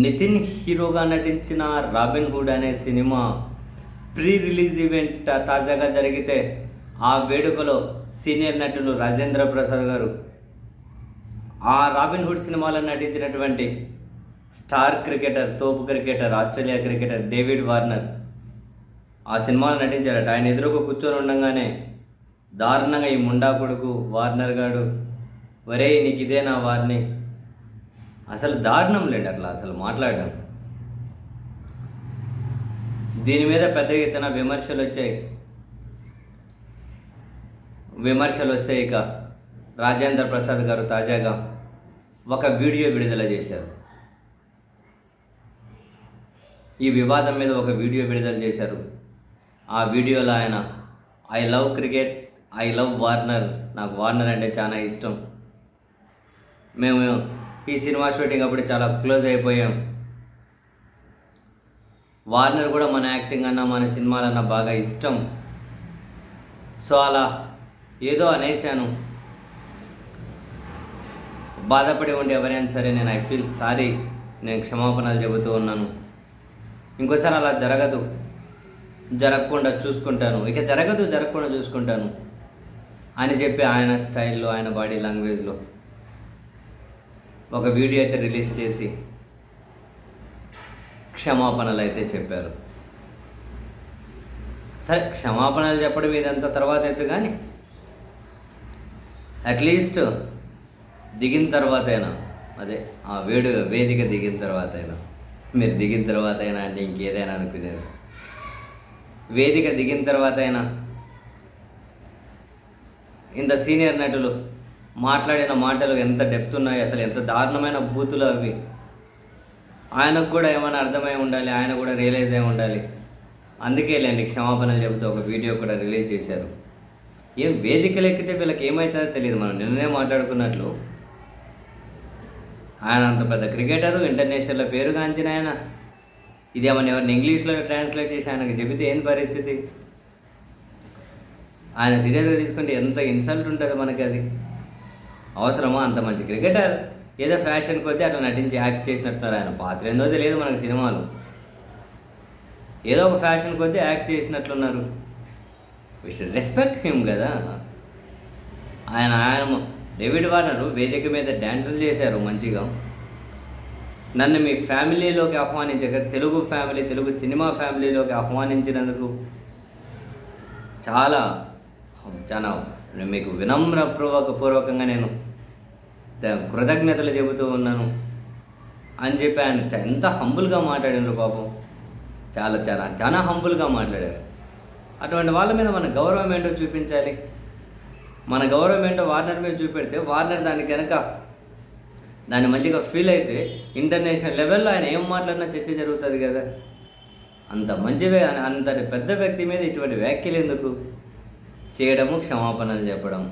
నితిన్ హీరోగా నటించిన 'robin hood' అనే సినిమా ప్రీ రిలీజ్ ఈవెంట్ తాజాగా జరిగితే ఆ వేడుకలో సీనియర్ నటులు రాజేంద్ర ప్రసాద్ గారు, ఆ 'రాబిన్ హుడ్' సినిమాలో నటించినటువంటి స్టార్ క్రికెటర్, తోపు cricketer, Australia cricketer David Warner ఆ సినిమాలో నటించారట. ఆయన ఎదురుగా కూర్చొని ఉండగానే దారుణంగా ఈ ముండా కొడుకు వార్నర్ గాడు, ఒరేయ్ నీకు ఇదేనా వార్ని, అసలు దారుణం లేండి అట్లా అసలు మాట్లాడడం. దీని మీద పెద్ద ఎత్తున విమర్శలు వస్తే ఇక రాజేంద్ర ప్రసాద్ గారు తాజాగా ఒక వీడియో విడుదల చేశారు. ఈ వివాదం మీద ఒక వీడియో విడుదల చేశారు. ఆ వీడియోలో ఆయన I love cricket, I love Warner, నాకు వార్నర్ అంటే చాలా ఇష్టం, మేము ఈ సినిమా షూటింగ్ అప్పుడు చాలా క్లోజ్ అయిపోయాం, వార్నర్ కూడా మన యాక్టింగ్ అన్నా మన సినిమాలన్నా బాగా ఇష్టం, సో అలా ఏదో అనేసాను, బాధపడి ఉండి ఎవరైనా సరే నేను ఐ ఫీల్ సారీ, నేను క్షమాపణలు చెబుతూ ఉన్నాను, ఇంకోసారి అలా జరగకుండా చూసుకుంటాను, ఇక జరగకుండా చూసుకుంటాను అని చెప్పి ఆయన స్టైల్లో, ఆయన బాడీ లాంగ్వేజ్లో ఒక వీడియో అయితే రిలీజ్ చేసి క్షమాపణలు అయితే చెప్పారు. సరే, క్షమాపణలు చెప్పడం ఇదంతా తర్వాత అయితే కానీ అట్లీస్ట్ దిగిన తర్వాత అయినా, అదే ఆ వేదిక దిగిన తర్వాత అయినా, మీరు దిగిన తర్వాత అయినా అంటే ఇంకేదైనా అనుకునేది, వేదిక దిగిన తర్వాత అయినా ఇంత సీనియర్ నటులు మాట్లాడిన మాటలు ఎంత డెప్త్ ఉన్నాయి, అసలు ఎంత దారుణమైన బూతులు అవి, ఆయనకు కూడా ఏమైనా అర్థమై ఉండాలి, ఆయన కూడా రియలైజ్ అయి ఉండాలి, అందుకే లేండి క్షమాపణలు చెబుతూ ఒక వీడియో కూడా రిలీజ్ చేశారు. ఏం వేదికలు ఎక్కితే వీళ్ళకి ఏమవుతుందో తెలియదు. మనం నిన్ననే మాట్లాడుకున్నట్లు ఆయన అంత పెద్ద క్రికెటరు, ఇంటర్నేషనల్లో పేరుగాంచిన ఆయన, ఇదేమన్నా ఎవరిని ఇంగ్లీష్లో ట్రాన్స్లేట్ చేసి ఆయనకు చెబితే ఏం పరిస్థితి? ఆయన సీరియస్గా తీసుకుంటే ఎంత ఇన్సల్ట్ ఉంటుంది మనకి. అది అవసరమా? అంత మంచి క్రికెటర్ ఏదో ఫ్యాషన్ కొద్దీ అట్లా నటించి యాక్ట్ చేసినట్టున్నారు. ఆయన పాత్ర ఏందో తెలియదు మనకు, సినిమాలు ఏదో ఒక ఫ్యాషన్ కొద్దీ యాక్ట్ చేసినట్లున్నారు. వి షుడ్ రెస్పెక్ట్ హిమ్ కదా. ఆయన డేవిడ్ వార్నరు వేదిక మీద డ్యాన్సులు చేశారు మంచిగా. నన్ను మీ ఫ్యామిలీలోకి ఆహ్వానించాక, తెలుగు సినిమా ఫ్యామిలీలోకి ఆహ్వానించినందుకు చాలా మీకు వినమ్రపూర్వకంగా నేను కృతజ్ఞతలు చెబుతూ ఉన్నాను అని చెప్పి ఆయన ఎంత హంబుల్గా మాట్లాడారు పాపం. చాలా హంబుల్గా మాట్లాడారు. అటువంటి వాళ్ళ మీద మన గౌరవం ఏంటో చూపించాలి. మన గౌరవం ఏంటో వార్నర్ మీద చూపెడితే, వార్నర్ దానికి కనుక దాన్ని మంచిగా ఫీల్ అయితే ఇంటర్నేషనల్ లెవెల్లో ఆయన ఏం మాట్లాడినా చర్చ జరుగుతుంది కదా. అంత మంచివే, అంత పెద్ద వ్యక్తి మీద ఇటువంటి వ్యాఖ్యలు ఎందుకు చేయడము, క్షమాపణలు చెప్పడం.